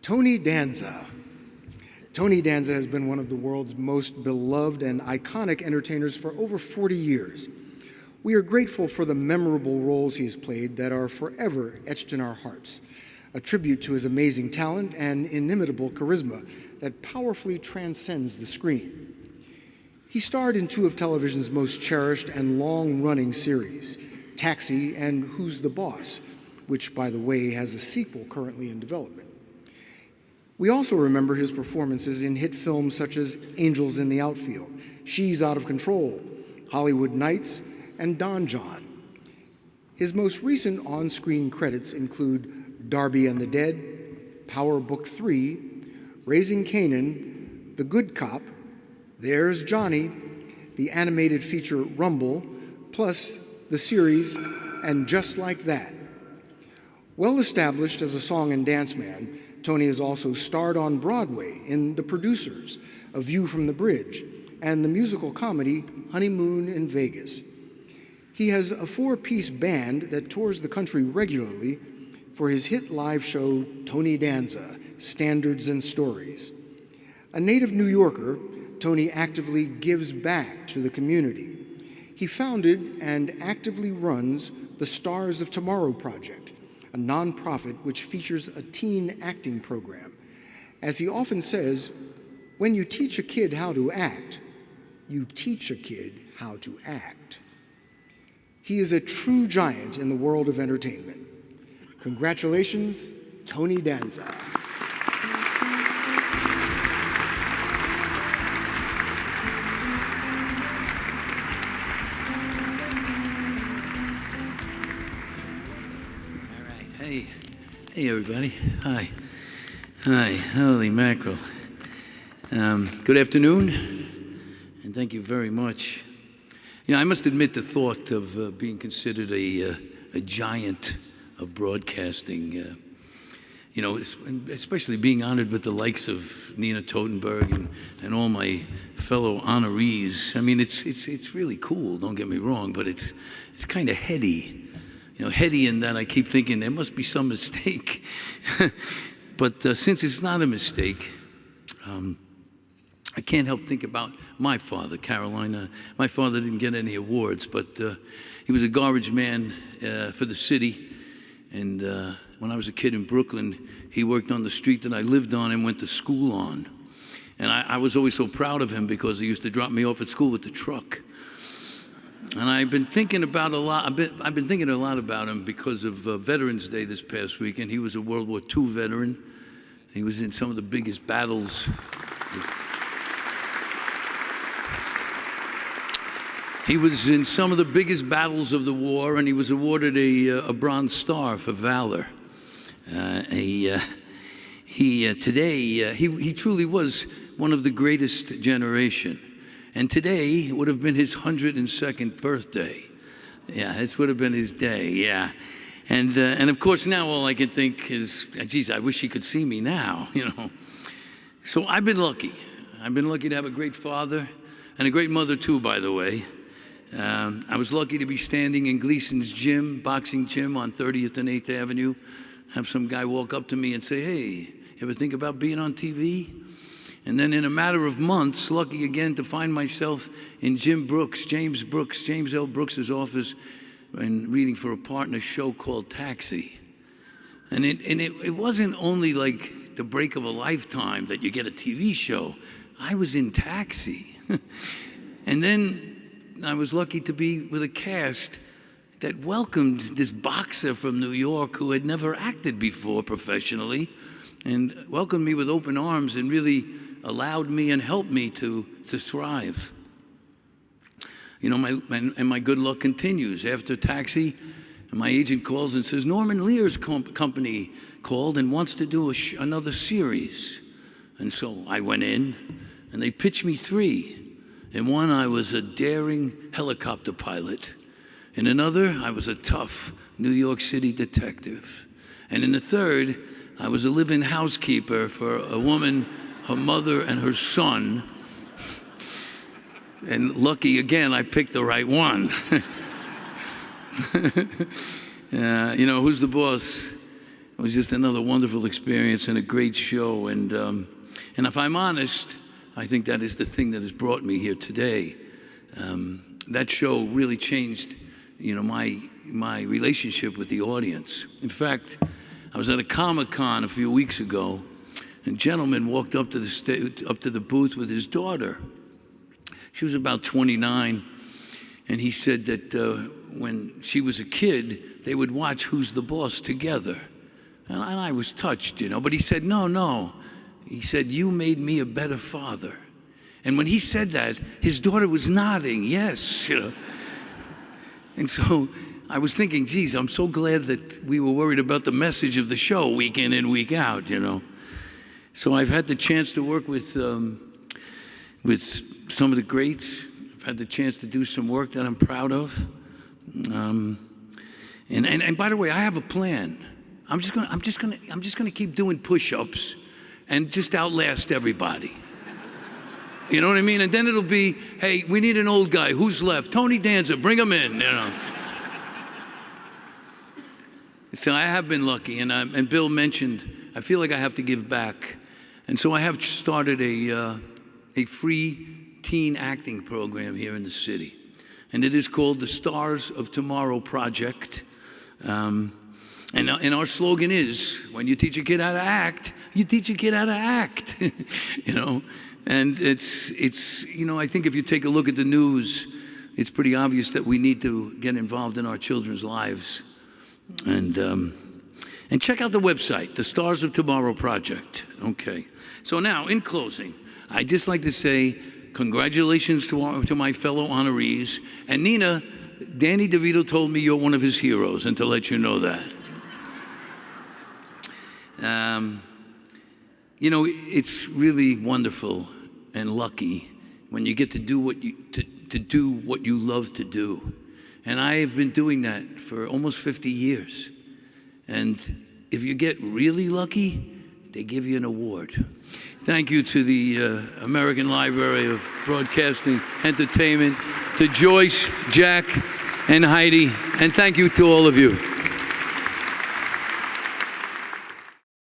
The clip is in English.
Tony Danza. Tony Danza has been one of the world's most beloved and iconic entertainers for over 40 years. We are grateful for the memorable roles he has played that are forever etched in our hearts, a tribute to his amazing talent and inimitable charisma that powerfully transcends the screen. He starred in two of television's most cherished and long-running series, Taxi and Who's the Boss, which, by the way, has a sequel currently in development. We also remember his performances in hit films such as Angels in the Outfield, She's Out of Control, Hollywood Nights, and Don John. His most recent on-screen credits include Darby and the Dead, Power Book 3, Raising Kanan, The Good Cop, There's Johnny, the animated feature Rumble, plus the series And Just Like That. Well established as a song and dance man, Tony has also starred on Broadway in The Producers, A View from the Bridge, and the musical comedy Honeymoon in Vegas. He has a four-piece band that tours the country regularly for his hit live show Tony Danza, Standards and Stories. A native New Yorker, Tony actively gives back to the community. He founded and actively runs the Stars of Tomorrow Project, a nonprofit which features a teen acting program. As he often says, when you teach a kid how to act, you teach a kid how to act. He is a true giant in the world of entertainment. Congratulations, Tony Danza. Hey everybody, hi. Holy mackerel. Good afternoon, and thank you very much. You know, I must admit the thought of being considered a giant of broadcasting, you know, especially being honored with the likes of Nina Totenberg and all my fellow honorees. I mean, it's really cool, don't get me wrong, but it's kind of heady. You know, heady in that I keep thinking there must be some mistake. But since it's not a mistake, I can't help think about my father, Carolina. My father didn't get any awards, but he was a garbage man for the city. And when I was a kid in Brooklyn, he worked on the street that I lived on and went to school on. And I was always so proud of him because he used to drop me off at school with the truck. And I've been thinking about I've been thinking a lot about him because of Veterans Day this past weekend. He was a World War II veteran. He was in some of the biggest battles. He was in some of the biggest battles of the war, and he was awarded a Bronze Star for valor. Today, he truly was one of the greatest generation. And today would have been his 102nd birthday. Yeah, this would have been his day, yeah. And of course now all I can think is, geez, I wish he could see me now, you know. So I've been lucky. I've been lucky to have a great father and a great mother too, by the way. I was lucky to be standing in Gleason's gym, boxing gym on 30th and 8th Avenue, have some guy walk up to me and say, hey, you ever think about being on TV? And then in a matter of months, lucky again to find myself in James L. Brooks's office and reading for a partner show called Taxi. And it wasn't only like the break of a lifetime that you get a TV show. I was in Taxi. And then I was lucky to be with a cast that welcomed this boxer from New York who had never acted before professionally and welcomed me with open arms and really allowed me and helped me to thrive. You know, my good luck continues. After Taxi, my agent calls and says, Norman Lear's company called and wants to do another series. And so I went in, and they pitched me 3. In one, I was a daring helicopter pilot. In another, I was a tough New York City detective. And in the third, I was a live-in housekeeper for a woman, her mother, and her son. And lucky again, I picked the right one. You know, Who's the Boss It was just another wonderful experience and a great show. And if I'm honest, I think that is the thing that has brought me here today. That show really changed, my relationship with the audience. In fact, I was at a Comic-Con a few weeks ago, and a gentleman walked up to the booth with his daughter. She was about 29, and he said that when she was a kid, they would watch Who's the Boss together. And I was touched, but he said, no. He said, you made me a better father. And when he said that, his daughter was nodding, yes, And so I was thinking, geez, I'm so glad that we were worried about the message of the show week in and week out, So I've had the chance to work with some of the greats. I've had the chance to do some work that I'm proud of. And by the way, I have a plan. I'm just gonna keep doing push-ups and just outlast everybody. You know what I mean? And then it'll be, hey, we need an old guy. Who's left? Tony Danza, bring him in, So I have been lucky, and Bill mentioned, I feel like I have to give back. And so I have started a free teen acting program here in the city. And it is called the Stars of Tomorrow Project. And our slogan is, when you teach a kid how to act, you teach a kid how to act, And it's I think if you take a look at the news, it's pretty obvious that we need to get involved in our children's lives. And check out the website, the Stars of Tomorrow Project. Okay. So now, in closing, I'd just like to say congratulations to my fellow honorees. And Nina, Danny DeVito told me you're one of his heroes, and to let you know that. It's really wonderful and lucky when you get to do what you love to do. And I have been doing that for almost 50 years. And if you get really lucky, they give you an award. Thank you to the American Library of Broadcasting Entertainment, to Joyce, Jack, and Heidi, and thank you to all of you.